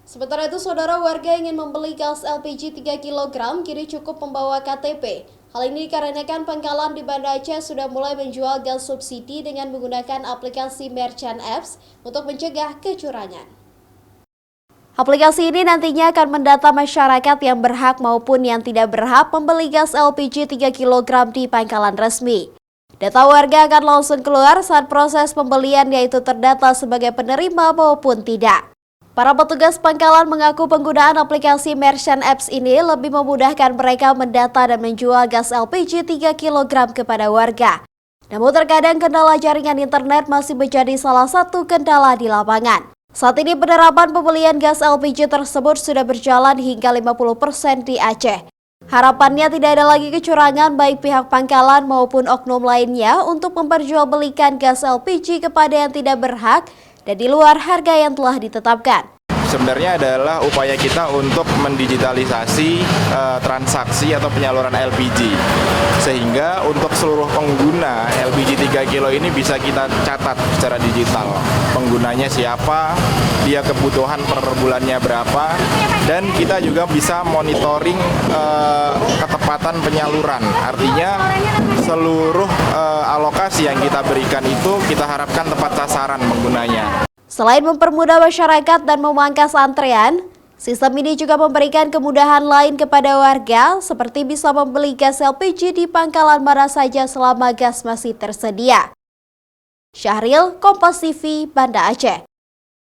Sementara itu, saudara, warga ingin membeli gas LPG 3 kg kini cukup membawa KTP. Hal ini dikarenakan Pangkalan di Banda Aceh sudah mulai menjual gas subsidi dengan menggunakan aplikasi Merchant Apps untuk mencegah kecurangan. Aplikasi ini nantinya akan mendata masyarakat yang berhak maupun yang tidak berhak membeli gas LPG 3 kg di pangkalan resmi. Data warga akan langsung keluar saat proses pembelian, yaitu terdata sebagai penerima maupun tidak. Para petugas pangkalan mengaku penggunaan aplikasi Merchant Apps ini lebih memudahkan mereka mendata dan menjual gas LPG 3 kg kepada warga. Namun terkadang kendala jaringan internet masih menjadi salah satu kendala di lapangan. Saat ini penerapan pembelian gas LPG tersebut sudah berjalan hingga 50% di Aceh. Harapannya tidak ada lagi kecurangan baik pihak pangkalan maupun oknum lainnya untuk memperjualbelikan gas LPG kepada yang tidak berhak dan di luar harga yang telah ditetapkan. Sebenarnya adalah upaya kita untuk mendigitalisasi transaksi atau penyaluran LPG, sehingga untuk seluruh pengguna LPG 3 kilo ini bisa kita catat secara digital. Penggunanya siapa, dia kebutuhan per bulannya berapa, dan kita juga bisa monitoring ketepatan penyaluran. Artinya seluruh alokasi yang kita berikan itu kita harapkan tepat sasaran penggunanya. Selain mempermudah masyarakat dan memangkas antrean, sistem ini juga memberikan kemudahan lain kepada warga, seperti bisa membeli gas LPG di pangkalan mana saja selama gas masih tersedia. Syahril, Kompas TV, Banda Aceh.